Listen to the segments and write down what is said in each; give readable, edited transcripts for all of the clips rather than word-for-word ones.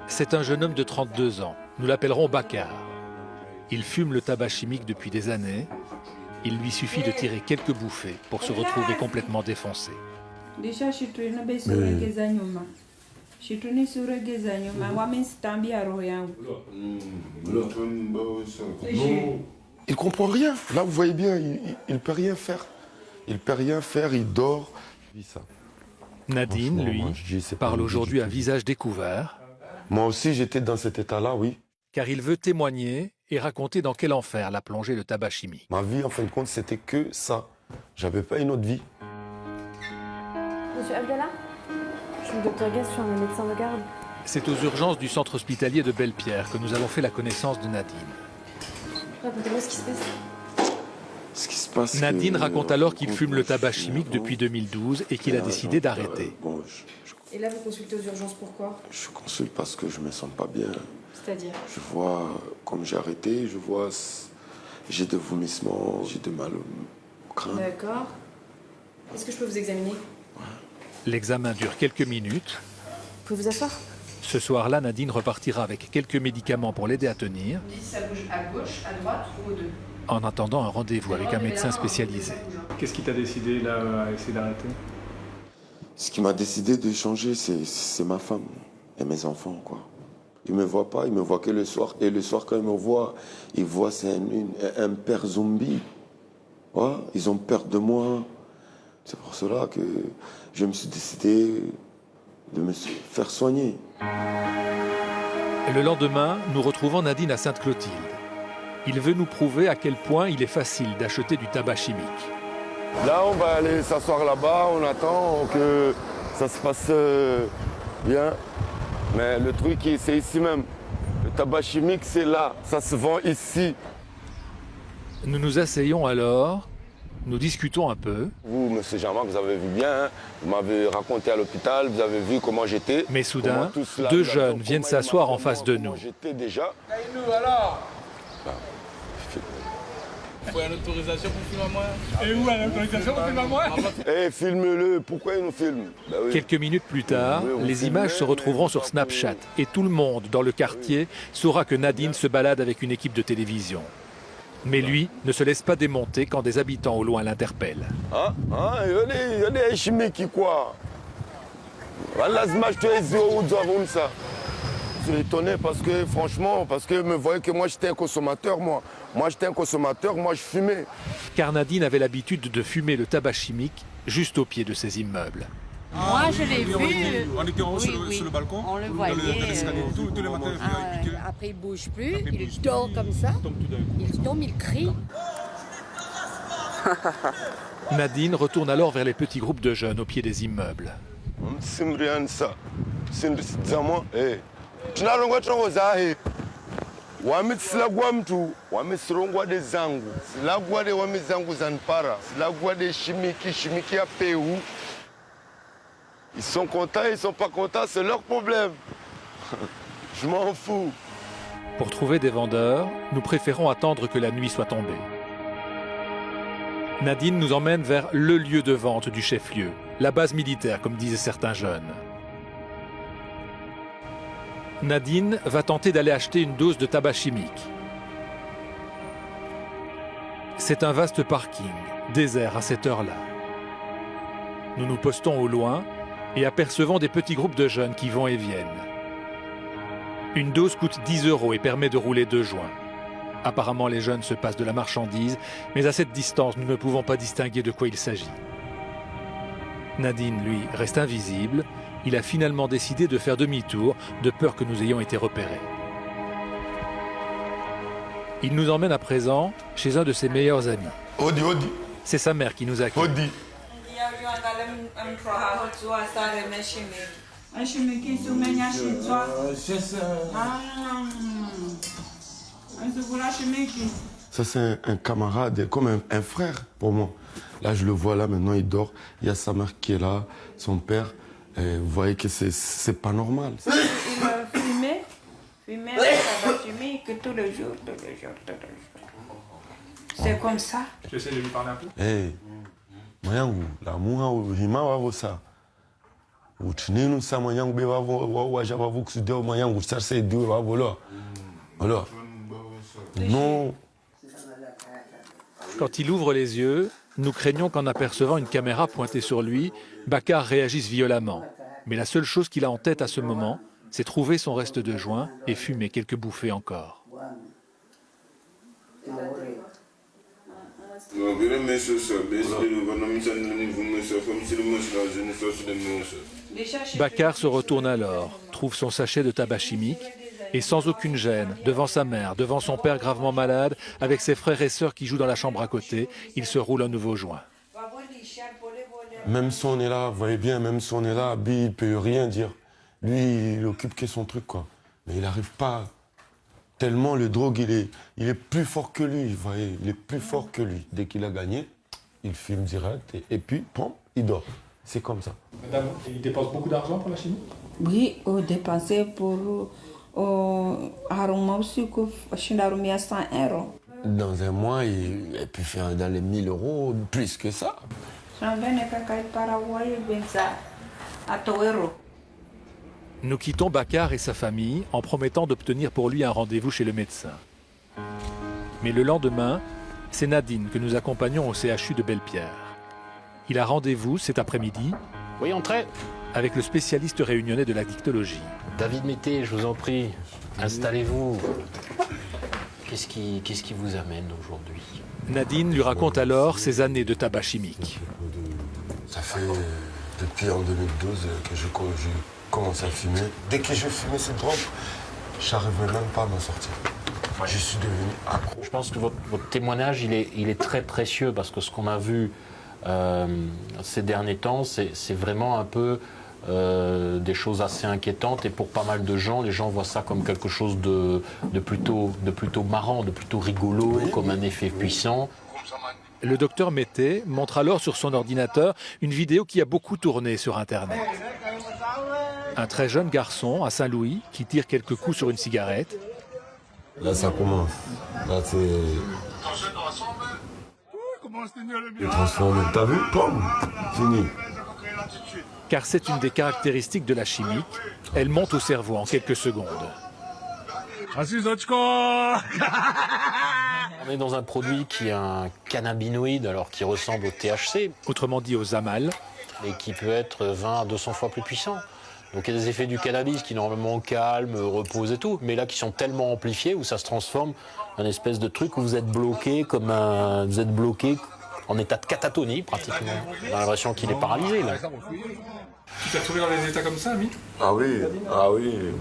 C'est un jeune homme de 32 ans. Nous l'appellerons Bakar. Il fume le tabac chimique depuis des années. Il lui suffit de tirer quelques bouffées pour se retrouver complètement défoncé. Il comprend rien. Là, vous voyez bien, il ne peut rien faire. Il ne peut rien faire, il dort. Nadine, lui, parle aujourd'hui à visage découvert. Moi aussi, j'étais dans cet état-là, oui. Car il veut témoigner et raconter dans quel enfer l'a plongé le tabac chimique. Ma vie, en fin de compte, c'était que ça. J'avais pas une autre vie. Monsieur Abdallah, je suis le docteur Guest, je suis un médecin de garde. C'est aux urgences du centre hospitalier de Belle-Pierre que nous avons fait la connaissance de Nadine. Racontez-moi ce qui se passe. Ce qui se passe. Nadine raconte alors qu'il fume le tabac chimique depuis 2012 et qu'il a décidé d'arrêter. Et là, vous consultez aux urgences, pourquoi? Je consulte parce que je me sens pas bien. C'est-à-dire? Je vois, comme j'ai arrêté, je vois, j'ai des vomissements, j'ai de mal au crâne. D'accord. Est-ce que je peux vous examiner? L'examen dure quelques minutes. Vous pouvez vous asseoir? Ce soir-là, Nadine repartira avec quelques médicaments pour l'aider à tenir. Ça bouge à gauche, à droite ou aux deux? En attendant un rendez-vous avec un médecin spécialisé. Qu'est-ce qui t'a décidé là à essayer d'arrêter? Ce qui m'a décidé de changer, c'est ma femme et mes enfants, quoi. Ils me voient pas, ils me voient que le soir. Et le soir, quand ils me voient, ils voient c'est un père zombie. Ouais, ils ont peur de moi. C'est pour cela que je me suis décidé de me faire soigner. Et le lendemain, nous retrouvons Nadine à Sainte-Clotilde. Il veut nous prouver à quel point il est facile d'acheter du tabac chimique. Là, on va aller s'asseoir là-bas, on attend que ça se passe bien. Mais le truc, c'est ici même. Le tabac chimique, c'est là. Ça se vend ici. Nous nous asseyons alors, nous discutons un peu. Vous, monsieur Jean-Marc, vous avez vu bien, hein. Vous m'avez raconté à l'hôpital, vous avez vu comment j'étais. Mais soudain, deux jeunes viennent s'asseoir en face de nous. J'étais déjà. Il faut une autorisation pour filmer à moi. Et où une autorisation pour filmer à moi? Eh, filme-le, pourquoi ils nous filment? Ben oui. Quelques minutes plus tard, les images se retrouveront sur Snapchat et tout le monde dans le quartier saura que Nadine se balade avec une équipe de télévision. Mais lui ne se laisse pas démonter quand des habitants au loin l'interpellent. Il y a des chimiques quoi. Voilà, ça. Je suis étonné parce que, franchement, parce que me voyait que moi j'étais un consommateur, moi. Moi j'étais un consommateur, moi je fumais. Car Nadine avait l'habitude de fumer le tabac chimique juste au pied de ses immeubles. Moi, je l'ai vu. On était en haut sur le balcon. On le voyait. Dans l'escalier. Tous les matins, il piquait. Après, il ne bouge plus. Il dort comme ça. Il tombe, il crie. Nadine retourne alors vers les petits groupes de jeunes au pied des immeubles. Ils sont contents, ils sont pas contents, c'est leur problème. Je m'en fous. Pour trouver des vendeurs, nous préférons attendre que la nuit soit tombée. Nadine nous emmène vers le lieu de vente du chef-lieu, la base militaire, comme disaient certains jeunes. Nadine va tenter d'aller acheter une dose de tabac chimique. C'est un vaste parking, désert à cette heure-là. Nous nous postons au loin et apercevons des petits groupes de jeunes qui vont et viennent. Une dose coûte 10 € et permet de rouler 2 joints. Apparemment, les jeunes se passent de la marchandise, mais à cette distance, nous ne pouvons pas distinguer de quoi il s'agit. Nadine, lui, reste invisible. Il a finalement décidé de faire demi-tour, de peur que nous ayons été repérés. Il nous emmène à présent chez un de ses meilleurs amis. Odi. C'est sa mère qui nous accueille. Odi. Ça, c'est un camarade, comme un frère pour moi. Là, je le vois là, maintenant, il dort. Il y a sa mère qui est là, son père. Et vous voyez que c'est pas normal. Il fumait, ça va fumer que tous les jours. C'est comme ça. Tu essaies de lui parler un peu? Eh, moi, l'amour, il m'a ça. Non. Quand il ouvre les yeux, nous craignons qu'en apercevant une caméra pointée sur lui, Bakar réagisse violemment. Mais la seule chose qu'il a en tête à ce moment, c'est trouver son reste de joint et fumer quelques bouffées encore. Bakar se retourne alors, trouve son sachet de tabac chimique et sans aucune gêne, devant sa mère, devant son père gravement malade, avec ses frères et sœurs qui jouent dans la chambre à côté, il se roule un nouveau joint. Même si on est là, vous voyez bien, même si on est là, Bi, il peut rien dire. Lui, il occupe que son truc, quoi. Mais il n'arrive pas. Tellement le drogue, il est plus fort que lui, vous voyez, il est plus fort que lui. Dès qu'il a gagné, il fume direct et puis, pom, il dort. C'est comme ça. Madame, il dépense beaucoup d'argent pour la chimie? Oui, on dépensait pour Aroma aussi, que je à 100 €. Dans un mois, il peut faire dans les 1000 €, plus que ça. Nous quittons Bakar et sa famille en promettant d'obtenir pour lui un rendez-vous chez le médecin. Mais le lendemain, c'est Nadine que nous accompagnons au CHU de Belle-Pierre. Il a rendez-vous cet après-midi. Oui, entrez. Avec le spécialiste réunionnais de la dictologie. David Mété, je vous en prie, installez-vous. Qu'est-ce qui vous amène aujourd'hui? Nadine lui raconte alors ses années de tabac chimique. Ça fait depuis en 2012 que je commence à fumer. Dès que je fumais cette drogue, je n'arrivais même pas à m'en sortir. Je suis devenu accro. Je pense que votre témoignage, il est très précieux parce que ce qu'on a vu ces derniers temps, c'est vraiment un peu des choses assez inquiétantes et pour pas mal de gens, les gens voient ça comme quelque chose de plutôt marrant, de plutôt rigolo, oui, comme un effet puissant. Le docteur Mété montre alors sur son ordinateur une vidéo qui a beaucoup tourné sur Internet. Un très jeune garçon à Saint-Louis qui tire quelques coups sur une cigarette. Là, ça commence. Là, c'est... Le transformé. T'as vu? Pom! Fini. Car c'est une des caractéristiques de la chimique. Elle monte au cerveau en quelques secondes. On est dans un produit qui est un cannabinoïde, alors qui ressemble au THC. Autrement dit au Zamal. Et qui peut être 20 à 200 fois plus puissant. Donc il y a des effets du cannabis qui normalement calment, reposent et tout, mais là qui sont tellement amplifiés où ça se transforme en une espèce de truc où vous êtes bloqué vous êtes bloqué en état de catatonie pratiquement. On a l'impression qu'il est paralysé là. Tu t'es retrouvé dans des états comme ça, Ami? Ah oui,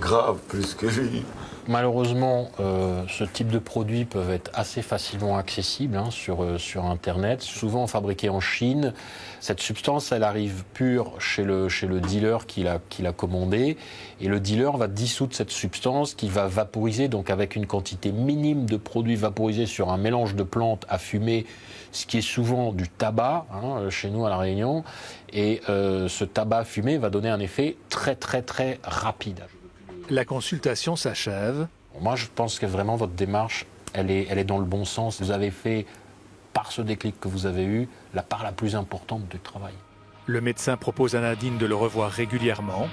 grave, plus que lui. Malheureusement, ce type de produits peuvent être assez facilement accessibles sur Internet, souvent fabriqués en Chine. Cette substance, elle arrive pure chez le dealer qui l'a commandée. Et le dealer va dissoudre cette substance qui va vaporiser, donc avec une quantité minime de produits vaporisés sur un mélange de plantes à fumer, ce qui est souvent du tabac, chez nous à La Réunion. Et ce tabac fumé va donner un effet très très très rapide. La consultation s'achève. Moi, je pense que vraiment votre démarche, elle est dans le bon sens. Vous avez fait, par ce déclic que vous avez eu, la part la plus importante du travail. Le médecin propose à Nadine de le revoir régulièrement.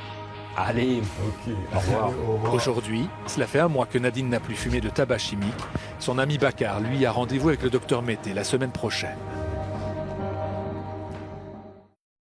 Allez, okay. Au revoir. Aujourd'hui, cela fait un mois que Nadine n'a plus fumé de tabac chimique. Son ami Bakar, lui, a rendez-vous avec le docteur Mété la semaine prochaine.